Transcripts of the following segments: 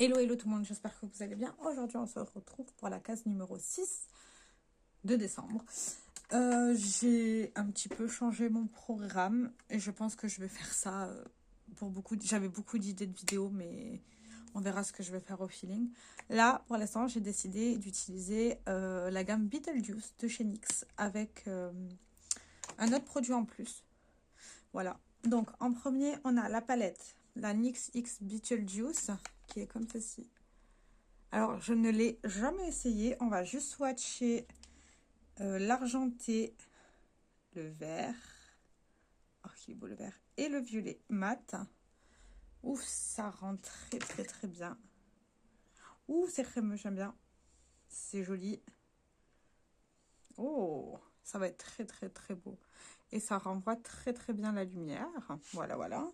Hello, hello tout le monde, j'espère que vous allez bien. Aujourd'hui, on se retrouve pour la case numéro 6 de décembre. J'ai un petit peu changé mon programme et je pense que je vais faire ça pour beaucoup. J'avais beaucoup d'idées de vidéos, mais on verra ce que je vais faire au feeling. Là, pour l'instant, j'ai décidé d'utiliser la gamme Beetlejuice de chez NYX avec un autre produit en plus. Voilà. Donc, en premier, on a la palette, la NYX X Beetlejuice, qui est comme ceci. Alors, je ne l'ai jamais essayé. On va juste swatcher l'argenté, le vert. Oh, il est beau le vert. Et le violet mat. Ouf, ça rend très, très, très bien. Ouh, c'est crémeux, j'aime bien. C'est joli. Oh, ça va être très, très, très beau. Et ça renvoie très, très bien la lumière. Voilà, voilà.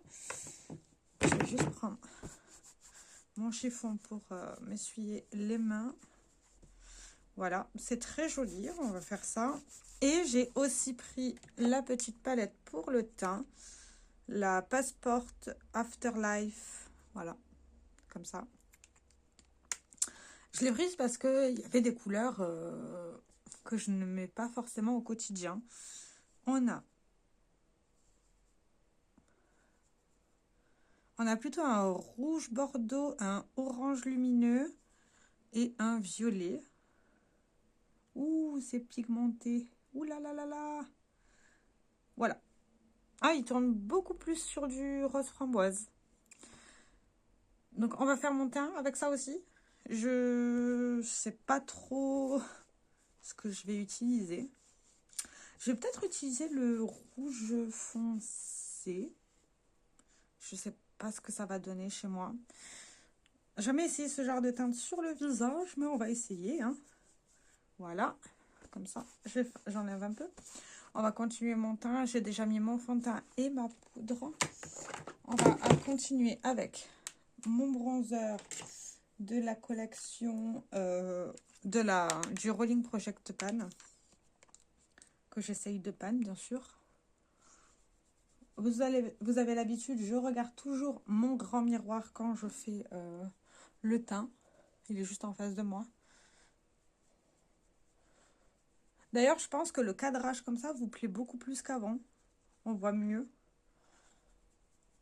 Je vais juste prendre mon chiffon pour m'essuyer les mains. Voilà, c'est très joli, on va faire ça. Et j'ai aussi pris la petite palette pour le teint, la Passport Afterlife, voilà, comme ça. Je l'ai prise parce qu'il y avait des couleurs que je ne mets pas forcément au quotidien. On a plutôt un rouge bordeaux, un orange lumineux et un violet. Ouh, c'est pigmenté. Ouh là là là là. Voilà. Ah, il tourne beaucoup plus sur du rose framboise. Donc, on va faire mon teint avec ça aussi. Je sais pas trop ce que je vais utiliser. Je vais peut-être utiliser le rouge foncé. Je sais pas ce que ça va donner chez moi. Jamais essayé ce genre de teinte sur le visage, mais on va essayer. Hein. Voilà, comme ça. J'enlève un peu. On va continuer mon teint. J'ai déjà mis mon fond de teint et ma poudre. On va continuer avec mon bronzer de la collection du Rolling Project Pan, que j'essaye de pan, bien sûr. Vous avez l'habitude, je regarde toujours mon grand miroir quand je fais le teint. Il est juste en face de moi. D'ailleurs, je pense que le cadrage comme ça vous plaît beaucoup plus qu'avant. On voit mieux.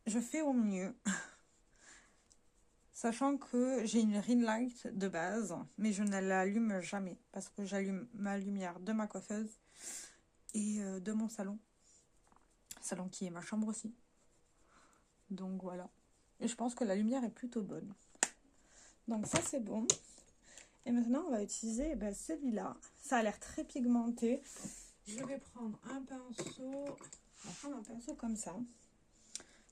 Je fais au mieux. Sachant que j'ai une ring light de base, mais je ne l'allume jamais parce que j'allume ma lumière de ma coiffeuse et de mon salon. Salon qui est ma chambre aussi. Donc voilà. Et je pense que la lumière est plutôt bonne. Donc ça c'est bon. Et maintenant on va utiliser celui-là. Ça a l'air très pigmenté. Je vais prendre un pinceau. On va prendre un pinceau comme ça.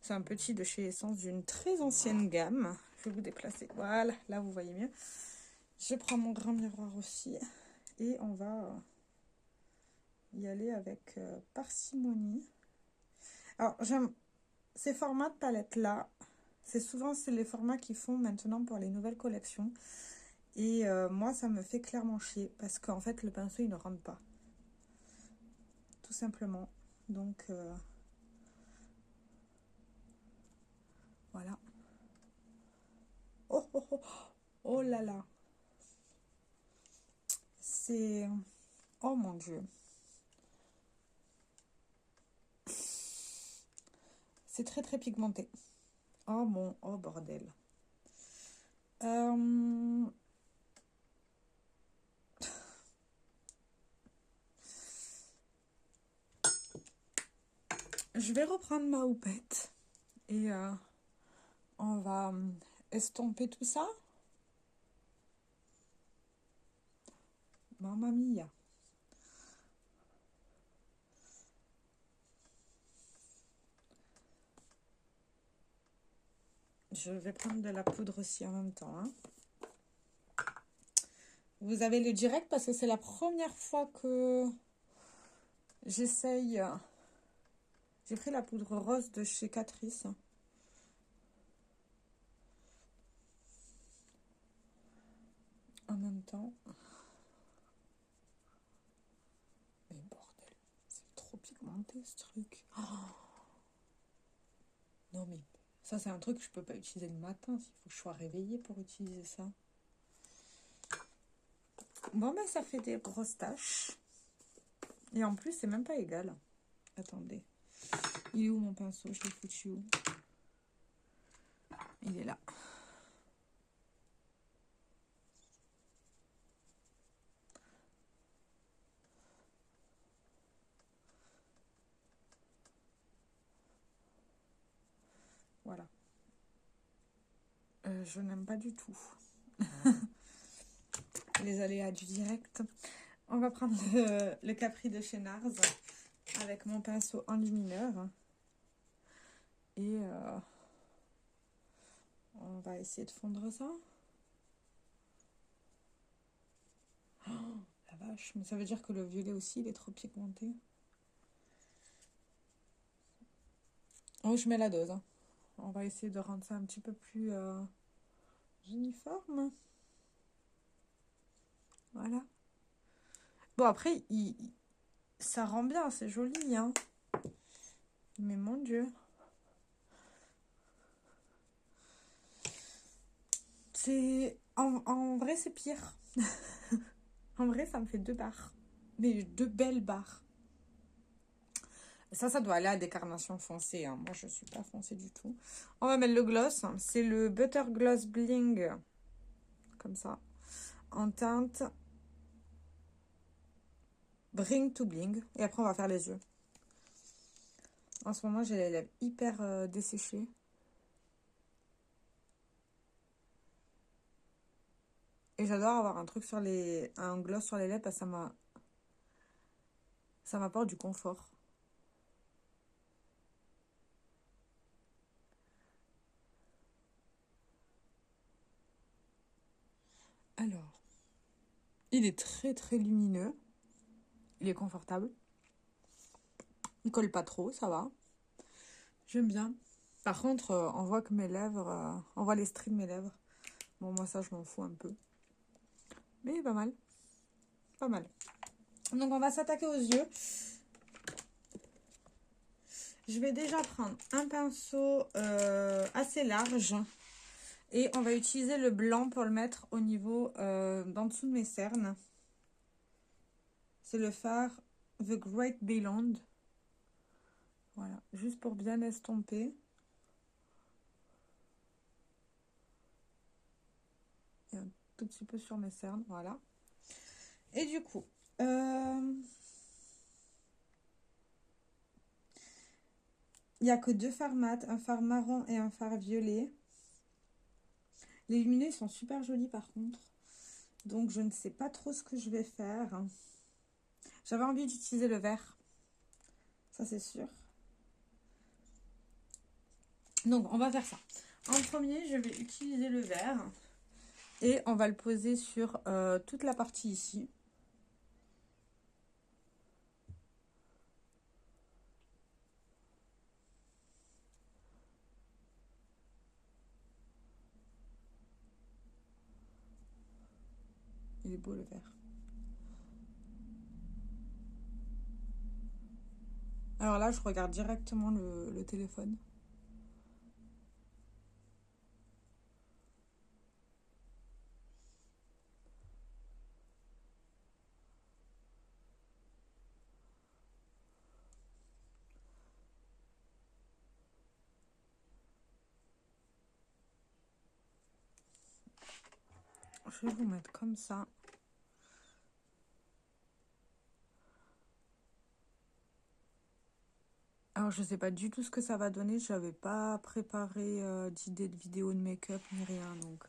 C'est un petit de chez Essence d'une très ancienne gamme. Je vais vous déplacer. Voilà, là vous voyez mieux. Je prends mon grand miroir aussi. Et on va y aller avec parcimonie. Alors j'aime ces formats de palette là. C'est les formats qu'ils font maintenant pour les nouvelles collections. Et moi, ça me fait clairement chier. Parce qu'en fait, le pinceau, il ne rentre pas. Tout simplement. Donc, voilà. Oh, oh, oh, oh là là. C'est... Oh mon Dieu. C'est très, très pigmenté. Oh mon... Oh bordel. Je vais reprendre ma houppette et on va estomper tout ça. Mamma mia. Je vais prendre de la poudre aussi en même temps. Hein. Vous avez le direct parce que c'est la première fois que j'essaye. J'ai pris la poudre rose de chez Catrice. En même temps. Mais bordel, c'est trop pigmenté ce truc. Oh non mais Ça, c'est un truc que je peux pas utiliser le matin. Il faut que je sois réveillée pour utiliser ça. Bon, ben, ça fait des grosses taches. Et en plus, c'est même pas égal. Attendez. Il est où mon pinceau? Je l'ai foutu où? Il est là. Voilà. Je n'aime pas du tout les aléas du direct. On va prendre le Capri de chez Nars avec mon pinceau enlumineur. Et on va essayer de fondre ça. Oh, la vache, mais ça veut dire que le violet aussi, il est trop pigmenté. Oh, je mets la dose. Hein. On va essayer de rendre ça un petit peu plus uniforme. Voilà. Bon, après, ça rend bien, c'est joli, hein. Mais mon Dieu. En vrai, c'est pire. En vrai, ça me fait 2 barres. Mais 2 belles barres. Ça doit aller à des carnations foncées. Hein. Moi, je ne suis pas foncée du tout. On va mettre le gloss. C'est le Butter Gloss Bling. Comme ça. En teinte Bring to Bling. Et après, on va faire les yeux. En ce moment, j'ai les lèvres hyper desséchées. Et j'adore avoir un truc sur un gloss sur les lèvres parce que ça m'apporte du confort. Alors, il est très très lumineux. Il est confortable. Il colle pas trop, ça va. J'aime bien. Par contre, on voit que mes lèvres, on voit les stries de mes lèvres. Bon, moi ça, je m'en fous un peu. Mais pas mal. Pas mal. Donc, on va s'attaquer aux yeux. Je vais déjà prendre un pinceau assez large. Et on va utiliser le blanc pour le mettre au niveau d'en dessous de mes cernes. C'est le fard The Great Beyond. Voilà, juste pour bien estomper. Et un tout petit peu sur mes cernes, voilà. Et du coup, il n'y a que 2 fards mat, un fard marron et un fard violet. Les lumineux, ils sont super jolis par contre. Donc, je ne sais pas trop ce que je vais faire. J'avais envie d'utiliser le vert. Ça, c'est sûr. Donc, on va faire ça. En premier, je vais utiliser le vert. Et on va le poser sur toute la partie ici. Il est beau le vert. Alors là, je regarde directement le téléphone. Je vais vous mettre comme ça. Alors, je sais pas du tout ce que ça va donner. Je n'avais pas préparé d'idée de vidéo de make-up ni rien. Donc,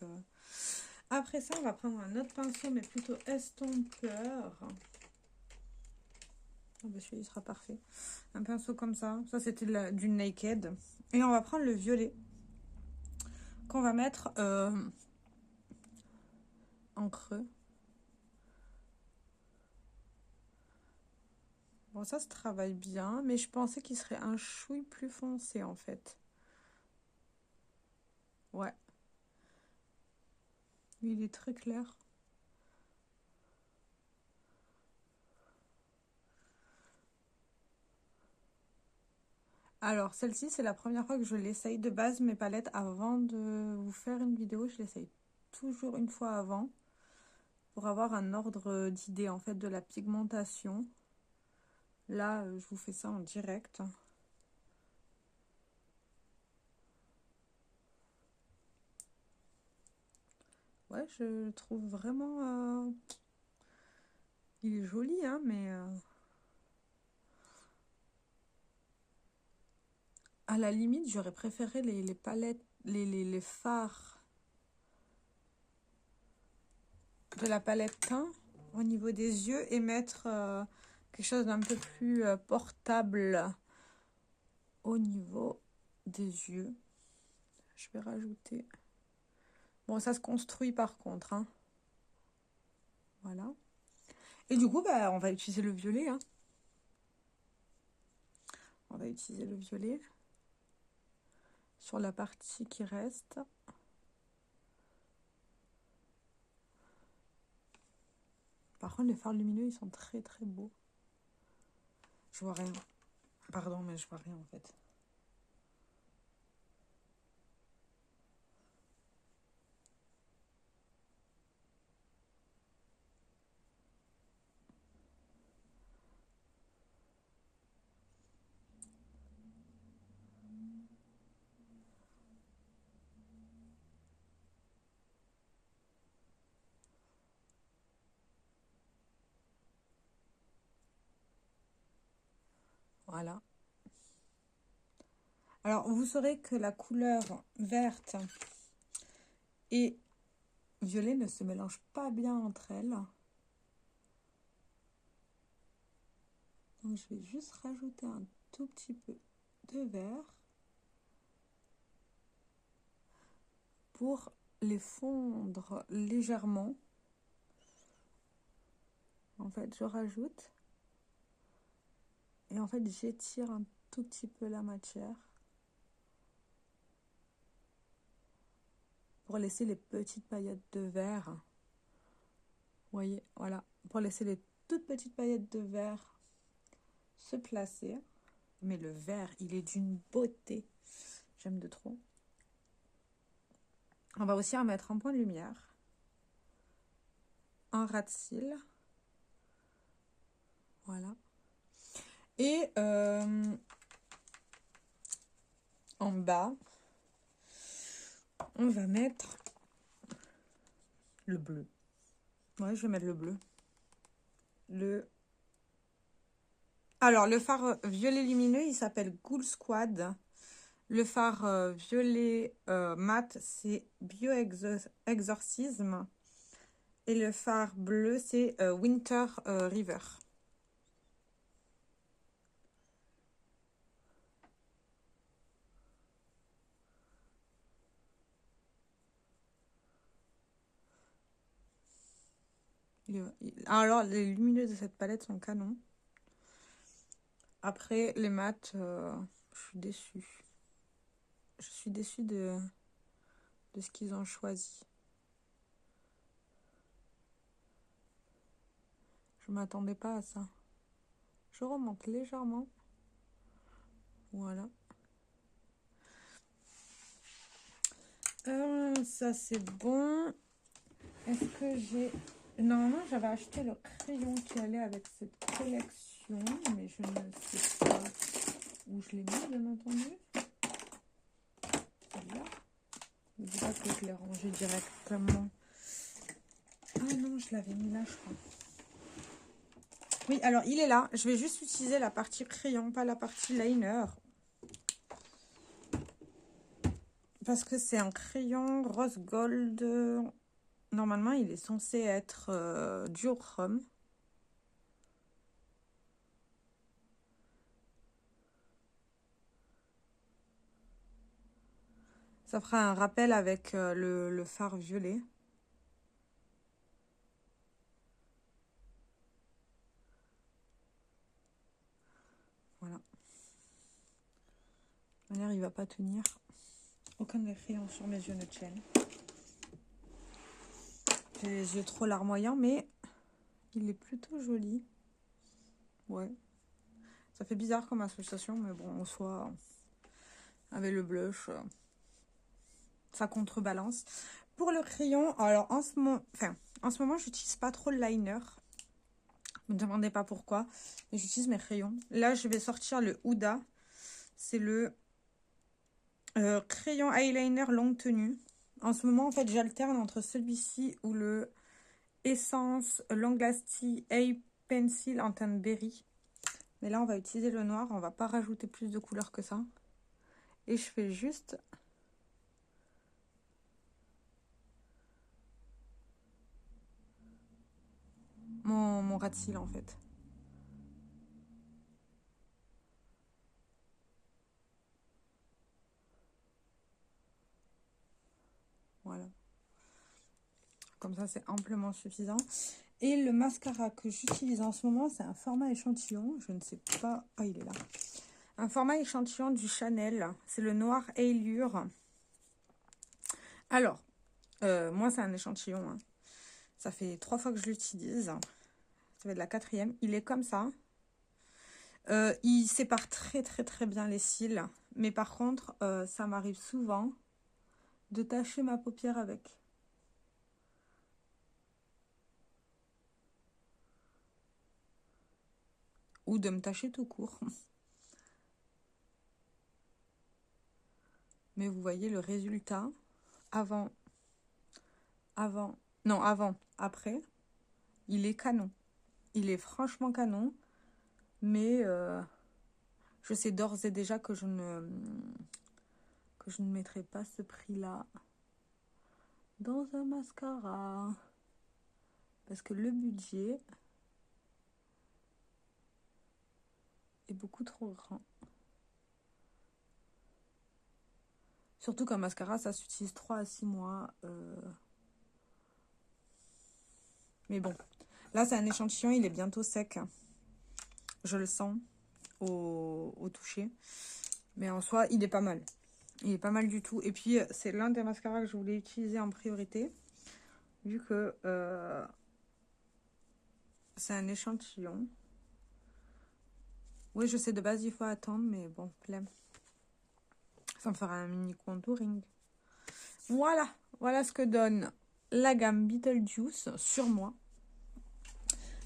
après ça, on va prendre un autre pinceau, mais plutôt estompeur. Oh, bah, celui-là, il sera parfait. Un pinceau comme ça. Ça, c'était du Naked. Et on va prendre le violet qu'on va mettre en creux. Bon, ça se travaille bien, mais je pensais qu'il serait un chouille plus foncé, en fait. Ouais. Lui, il est très clair. Alors, celle-ci, c'est la première fois que je l'essaye de base, mes palettes. Avant de vous faire une vidéo, je l'essaye toujours une fois avant pour avoir un ordre d'idée, en fait, de la pigmentation. Là, je vous fais ça en direct. Ouais, je le trouve vraiment... Il est joli, hein, mais... À la limite, j'aurais préféré les palettes, les fards de la palette teint au niveau des yeux et mettre quelque chose d'un peu plus portable au niveau des yeux. Je vais rajouter... Bon, ça se construit par contre, hein. Voilà. Et du coup, bah, on va utiliser le violet, hein. On va utiliser le violet sur la partie qui reste. Par contre, les fards lumineux, ils sont très très beaux. Je vois rien. Pardon, mais je vois rien en fait. Voilà. Alors, vous saurez que la couleur verte et violet ne se mélangent pas bien entre elles. Donc, je vais juste rajouter un tout petit peu de vert pour les fondre légèrement. En fait, je rajoute et en fait, j'étire un tout petit peu la matière pour laisser les petites paillettes de vert. Vous voyez, voilà, pour laisser les toutes petites paillettes de vert se placer. Mais le vert, il est d'une beauté. J'aime de trop. On va aussi remettre un point de lumière. Un ras de cils. Voilà. Et en bas, on va mettre le bleu. Ouais, je vais mettre le bleu. Alors, le fard violet lumineux, il s'appelle Ghoul Squad. Le fard violet mat, c'est Bioexorcism. Et le fard bleu, c'est Winter River. Alors, les lumineux de cette palette sont canons. Après, les mats, je suis déçue. Je suis déçue de ce qu'ils ont choisi. Je m'attendais pas à ça. Je remonte légèrement. Voilà. Ça, c'est bon. Est-ce que j'ai... Normalement, j'avais acheté le crayon qui allait avec cette collection, mais je ne sais pas où je l'ai mis, bien entendu. Là. Je ne dis pas que je l'ai rangé directement. Ah non, je l'avais mis là, je crois. Oui, alors il est là. Je vais juste utiliser la partie crayon, pas la partie liner. Parce que c'est un crayon rose gold. Normalement, il est censé être duochrome. Ça fera un rappel avec le fard violet. Voilà. De toute manière, il va pas tenir. Aucun des crayons sur mes yeux ne tiennent. J'ai les yeux trop larmoyants, mais il est plutôt joli. Ouais. Ça fait bizarre comme association, mais bon, en soi, avec le blush, ça contrebalance. Pour le crayon, alors en ce moment, j'utilise pas trop le liner. Ne me demandez pas pourquoi, mais j'utilise mes crayons. Là, je vais sortir le Huda. C'est le crayon eyeliner longue tenue. En ce moment, en fait, j'alterne entre celui-ci ou le Essence Long Lasting Eye Pencil en teinte berry. Mais là, on va utiliser le noir. On va pas rajouter plus de couleurs que ça. Et je fais juste mon ras de cils, en fait. Voilà. Comme ça, c'est amplement suffisant. Et le mascara que j'utilise en ce moment, c'est un format échantillon. Je ne sais pas... Ah, il est là. Un format échantillon du Chanel. C'est le Noir Allure. Alors, moi, c'est un échantillon. Hein. Ça fait 3 fois que je l'utilise. Ça va être la 4e. Il est comme ça. Il sépare très, très, très bien les cils. Mais par contre, ça m'arrive souvent de tacher ma paupière avec. Ou de me tacher tout court. Mais vous voyez le résultat avant, non, après, il est canon. Il est franchement canon, mais je sais d'ores et déjà que je ne mettrai pas ce prix-là dans un mascara. Parce que le budget est beaucoup trop grand. Surtout qu'un mascara, ça s'utilise 3 à 6 mois. Mais bon, là, c'est un échantillon, il est bientôt sec. Je le sens au toucher. Mais en soi, il est pas mal. Il est pas mal du tout. Et puis, c'est l'un des mascaras que je voulais utiliser en priorité. Vu que c'est un échantillon. Oui, je sais, de base, il faut attendre. Mais bon, flemme. Ça me fera un mini contouring. Voilà. Voilà ce que donne la gamme Beetlejuice sur moi.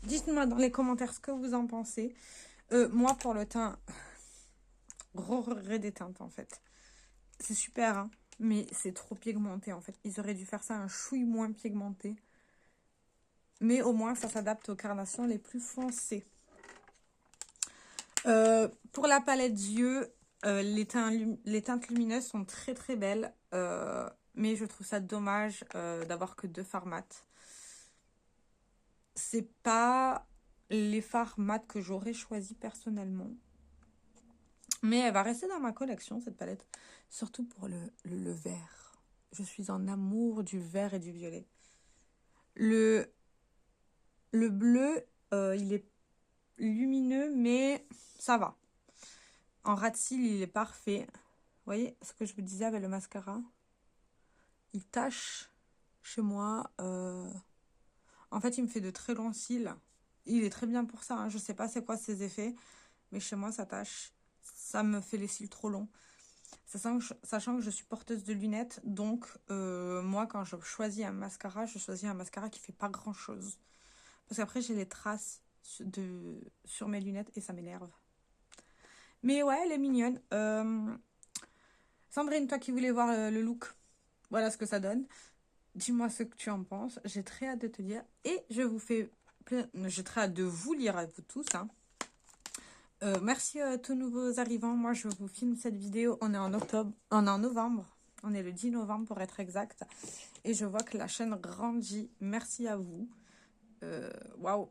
Dites-moi dans les commentaires ce que vous en pensez. Moi, pour le teint, gros regret des teintes, en fait. C'est super, hein, mais c'est trop pigmenté, en fait. Ils auraient dû faire ça un chouille moins pigmenté. Mais au moins, ça s'adapte aux carnations les plus foncées. Pour la palette yeux, les teintes lumineuses sont très, très belles. Mais je trouve ça dommage d'avoir que 2 fards mat. C'est pas les fards mat que j'aurais choisi personnellement. Mais elle va rester dans ma collection, cette palette. Surtout pour le vert. Je suis en amour du vert et du violet. Le bleu, il est lumineux, mais ça va. En ras de cils, il est parfait. Vous voyez ce que je vous disais avec le mascara? Il tache chez moi. En fait, il me fait de très longs cils. Il est très bien pour ça. Hein. Je sais pas c'est quoi ses effets. Mais chez moi, ça tâche. Ça me fait les cils trop longs. Sachant que je suis porteuse de lunettes. Donc, moi, quand je choisis un mascara, je choisis un mascara qui fait pas grand-chose. Parce qu'après, j'ai les traces sur mes lunettes et ça m'énerve. Mais ouais, elle est mignonne. Sandrine, toi qui voulais voir le look, voilà ce que ça donne. Dis-moi ce que tu en penses. J'ai très hâte de te dire. Et j'ai très hâte de vous lire à vous tous. Hein. Merci à tous nouveaux arrivants. Moi, je vous filme cette vidéo. On est en novembre. On est le 10 novembre pour être exact. Et je vois que la chaîne grandit. Merci à vous. Waouh.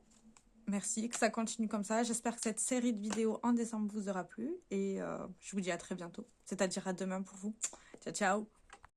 Merci. Que ça continue comme ça. J'espère que cette série de vidéos en décembre vous aura plu. Et je vous dis à très bientôt. C'est-à-dire à demain pour vous. Ciao, ciao.